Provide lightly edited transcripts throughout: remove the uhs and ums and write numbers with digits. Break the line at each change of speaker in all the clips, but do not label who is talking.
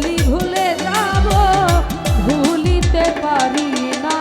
বলি ভুলে যাব ভুলিতে পারি না।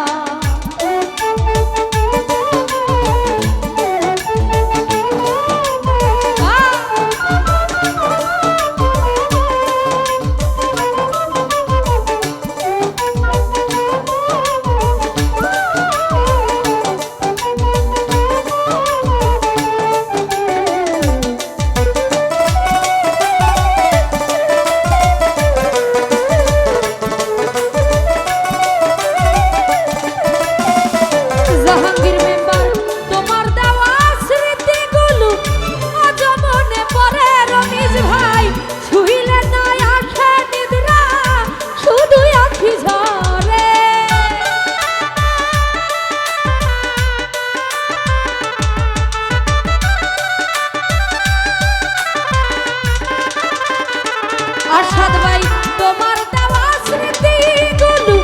আরশাদ ভাই তোমার দেওয়া স্মৃতিগুলো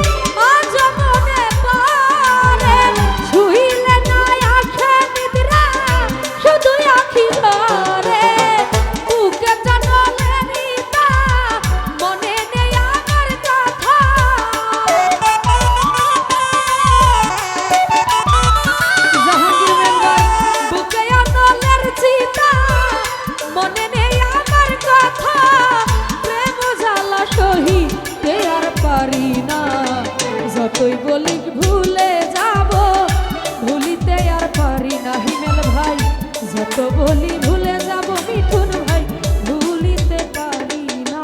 আজ মনে পড়ে, ছুঁইলে না আসে নিদ্রা শুধু আখি ঝরে। বুকে জানলে নিতা মনে নেই আমার কথা, জাহাঙ্গীর মেম্বার বুকে আনলের চিতা মনে নেই আমার কথা। সহিতে আর পারি না, যতই বলি ভুলে যাব ভুলিতে আর পারি না। হিমেল ভাই যত বলি ভুলে যাব মিঠুন ভাই ভুলিতে পারি না।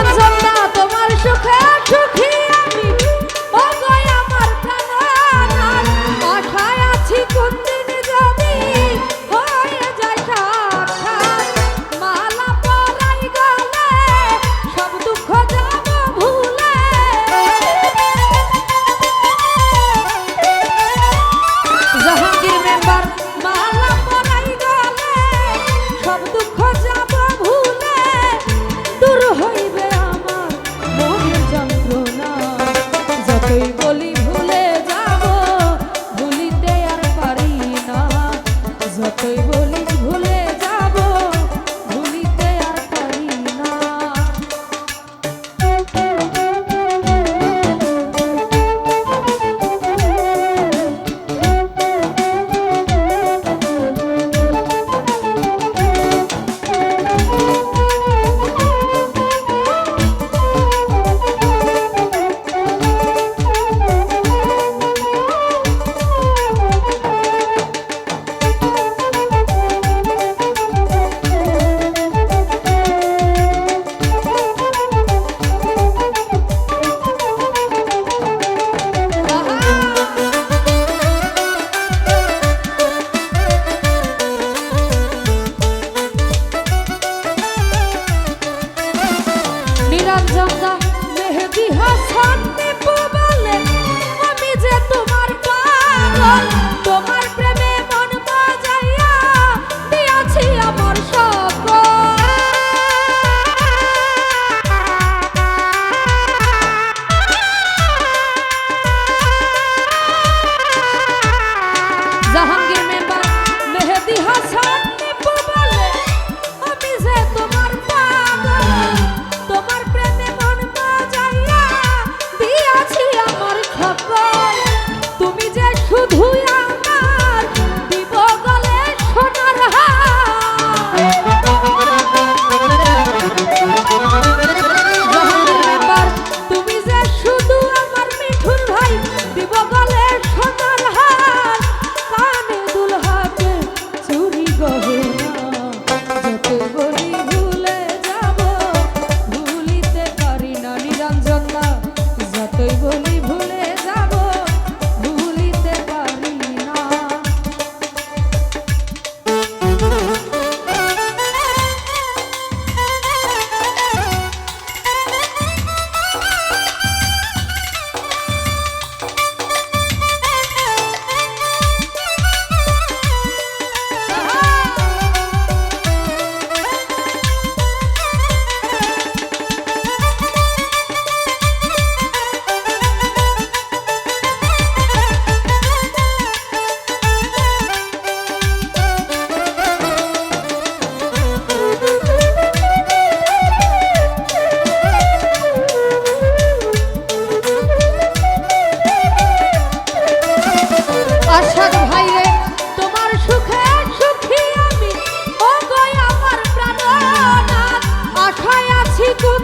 নিরঞ্জন দা তোমার সুখে সুখী আমি ও গো আমার প্রাণনাথ আশায় আছি কোন দিন যদি হয়ে যায় সাক্ষাৎ মালা পরাই গলে সব দুঃখ যাব ভুলে জাহাঙ্গীর মেম্বার মালা পরাই গলে সব দুঃখ যাব ভুলে দূর হইবে আমার মনের যন্ত্রণা যতই বলি ভুলে যাব ভুলিতে আর পারি না যতই বলি ভুলে যাব ভুলিতে আর পারি না নিরঞ্জন দা মেহেদি হাসান নিপু বলে আমি যে তোমার পাগল তোমার প্রেমে মন বাজাইয়া দিয়াছি আমার সকল জাহাঙ্গীর মেম্বার মেহেদি হাসান নিপু বলে আমি যে তোমার পাগল তোমার প্রেমে মন বাজাইয়া দিয়াছি আমার সকল তুমি যে শুধু আমার দিব গলে সোনার জাহাঙ্গীর মেম্বার তুমি যে শুধু আমার মিঠুন ভাই দিব গলে সোনার হার কানে দুল হাতে চুরি গহনা যত বলি ভুলে যাব ভুলিতে পারি না নিরঞ্জন দা যতই বলি ভুলে যাব ভুলিতে পারি না আশাদ ভাই রে তোমার সুখে সুখী আমি ও গো আমার প্রাণনাথ আশায় আছি কোন